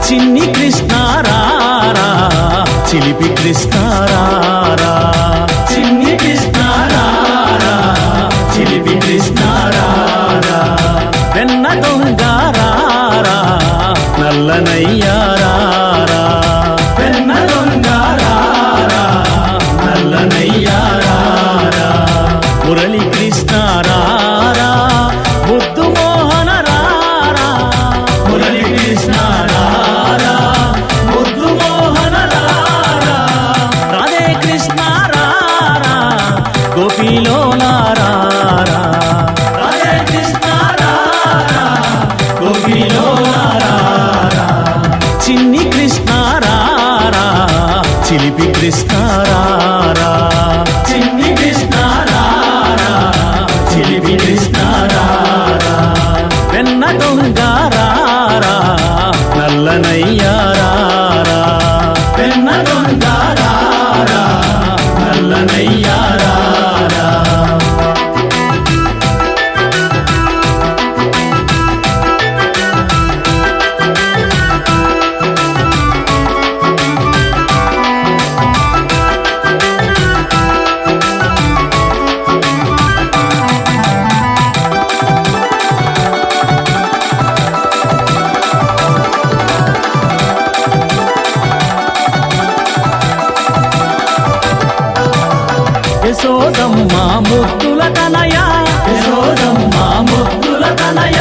చిన్ని కృష్ణ రారా చిలిపి కృష్ణ రారా చిన్ని కృష్ణ రారా చిలిపి కృష్ణ రారా వెన్న దొంగ రారా నల్లనయ్య రారా వెన్న దొంగ రారా నల్లనయ్య రారా మురళి కృష్ణ రారా ముద్దు మోహన రారా మురళి కృష్ణ రారా ముద్దు మోహన రారా రాధే కృష్ణ రారా గోపిలోల రారా రాధే కృష్ణ రారా గోపిలోల రారా చిన్ని కృష్ణ రారా చిలిపి కృష్ణ రారా చిన్ని కృష్ణ రారా చిలిపి కృష్ణ రారా వెన్న దొంగ రారా నల్లనయ్య రారా వెన్న దొంగ రారా నల్లనయ్య రారా యశోదమ్మ ముద్దుల తనయ యశోదమ్మ ముద్దుల తనయ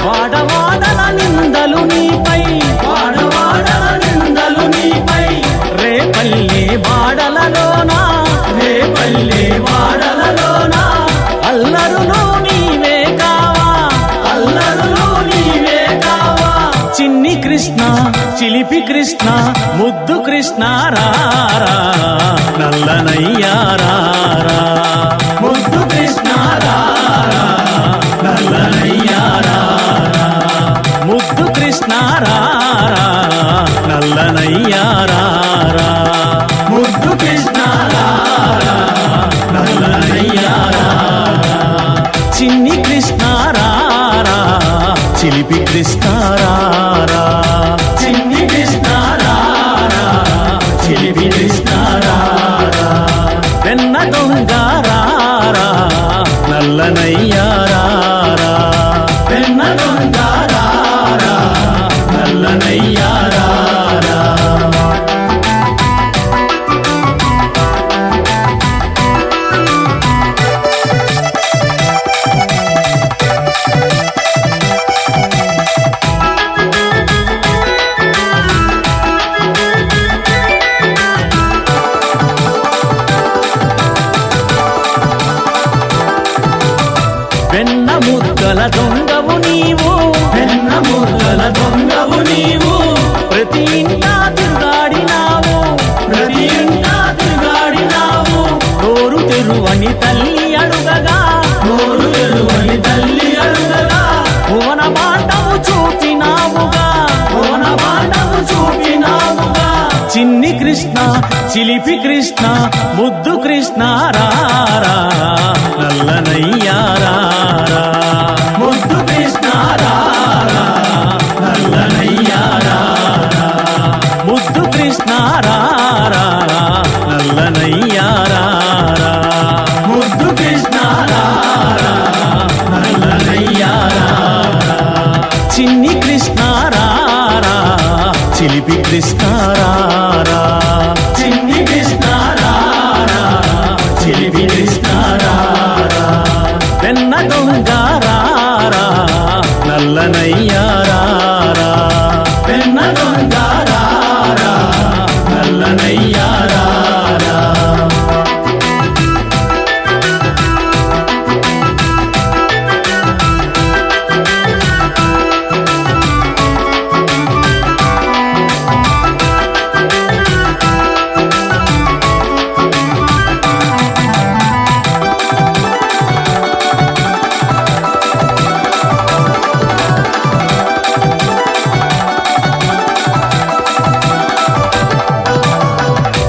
వాడవాడల నిందలు నీపై వాడవాడల నిందలు నీపై రేపల్లె వాడలలోనా రేపల్లె వాడలలోనా అల్లరులు నీవే కావా అల్లరులు నీవే కావా చిన్ని కృష్ణ చిలిపి కృష్ణ ముద్దు కృష్ణ రారా నల్లనయ్య రారా ముద్దు కృష్ణ రారా నల్లనయ్య రారా ముద్దు కృష్ణ రారా నల్లనయ్య రారా ముద్దు కృష్ణ రారా నల్లనయ్య రారా చిన్ని కృష్ణ రారా చిలిపి కృష్ణ రారా చిన్ని కృష్ణ రారా చిలిపి కృష్ణ రారా వెన్న దొంగ రారా నల్లనయ్య రారా వెన్న దొంగ రారా నల్లనయ్య రారా వెన్న ముద్దల దొంగవు నీవు వెన్న ముద్దల దొంగవు నీవు ప్రతి ఇంటా తిరుగాడినావు ప్రతి ఇంటా తిరుగాడినావు నోరు తెరువని తల్లి అడుగగా నోరు తెరువని తల్లి అడుగగా భువన బాటము చూపినావుగా భువన బాటము చూపినావుగా చిన్ని కృష్ణ చిలిపి కృష్ణ ముద్దు కృష్ణ రారా నల్లనయ్య రారా ముద్దు కృష్ణ రారా నల్లనయ్య రారా ముద్దు కృష్ణ రారా నల్లనయ్య రారా ముద్దు కృష్ణ రారా నల్లనయ్య రారా చిన్ని కృష్ణ రారా చిలిపి కృష్ణ రారా చిన్ని కృష్ణ రారా చిలిపి కృష్ణ రారా వెన్న దొంగ రారా నల్లనయ్య రారా వెన్న దొంగ రారా నల్లనయ్య రారా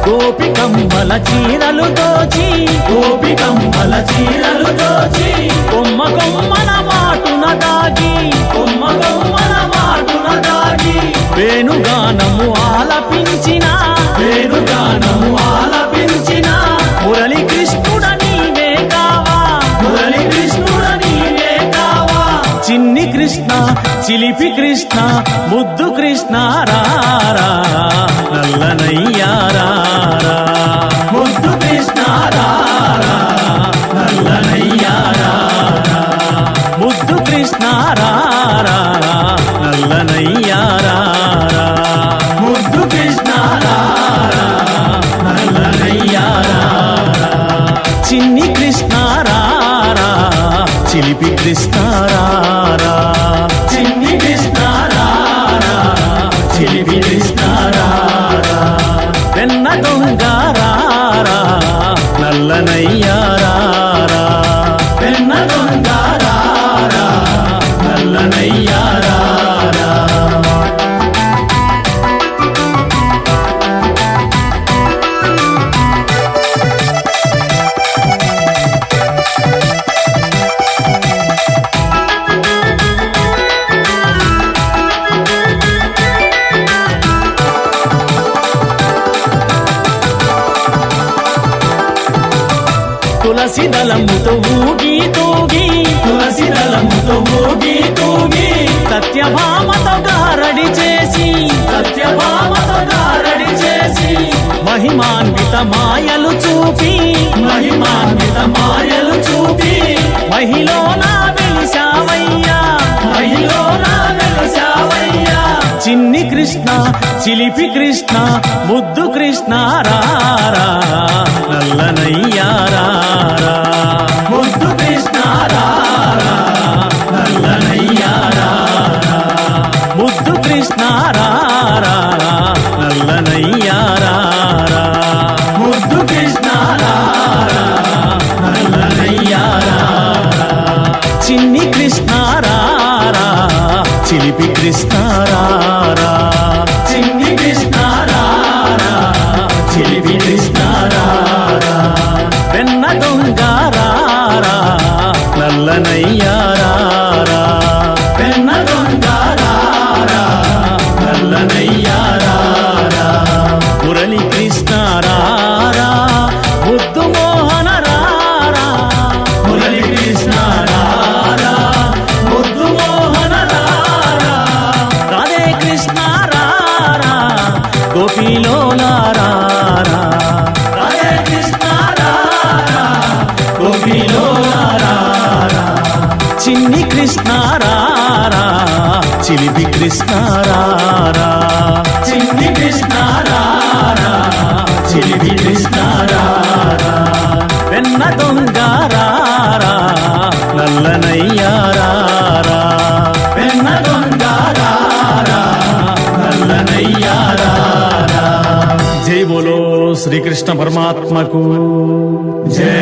గోపికమ్మల చీరలు దోచి గోపికమ్మల చీరలు దోచి కొమ్మ కొమ్మల మాటున దాగి కొమ్మ కొమ్మల మాటున దాగి వేణుగా ఆలపించిన వేణుగానము ఆలపించిన మురళి కృష్ణుడ నీవే కావా మురళి కృష్ణుడ నీవే కావా చిన్ని కృష్ణ చిలిపి కృష్ణ ముద్దు కృష్ణ రారా నల్లనయ్యా రారా ముద్దు కృష్ణ రారా నల్లనయ్యా రారా ముద్దు కృష్ణ రారా నల్లనయ్యా రారా ముద్దు కృష్ణ రారా నల్లనయ్యా రారా చిన్ని కృష్ణ రారా చిలిపి కృష్ణ రారా చిన్ని కృష్ణ రారా చిలిపి కృష్ణ రారా వెన్న దొంగ రారా నల్లనయ్యా రారా వెన్న దొంగ రారా నల్లనయ్యా రారా తులసి దళముతో ఊగి తూగి తులసి దళముతో ఊగి తూగి సత్యభామతో గారడి చేసి సత్యభామతో గారడి చేసి మహిమాన్విత మాయలు చూపి మహిమాన్విత మాయలు చూపి మహిలో నా వెలిశావయ్యా మహిలో నా వెలసావయ్యా చిన్ని కృష్ణ చిలిపి కృష్ణ ముద్దు కృష్ణ రారా నల్లనయ్యా రారా ముద్దు కృష్ణ రారా నల్లనయ్యా రారా ముద్దు కృష్ణ రారా నల్లనయ్యా రారా ముద్దు కృష్ణ రారా నల్లనయ్యా రారా చిన్ని కృష్ణ రారా చిలిపి కృష్ణ రారా చిన్ని కృష్ణ రారా చిలిపి కృష్ణ రారా వెన్న దొంగ రారా నల్లనయ్యా రారా వెన్న దొంగ రారా నల్లనయ్యా రారా మురళి కృష్ణ రారా ముద్దు మోహన రారా మురళి కృష్ణ రారా ముద్దు మోహన రారా రాధే కృష్ణ రారా గోపిలోల రారా రాధే కృష్ణ రారా గోపిలో రారా చిన్ని కృష్ణ రారా చిలిపి కృష్ణ రారా చిన్ని కృష్ణ రారా చిలిపి కృష్ణ రారా వెన్న దొంగ రారా నల్లనయ్యా రారా వెన్న దొంగ రారా నల్లనయ్యా రారా జై బోలో శ్రీకృష్ణ పరమాత్మకు జై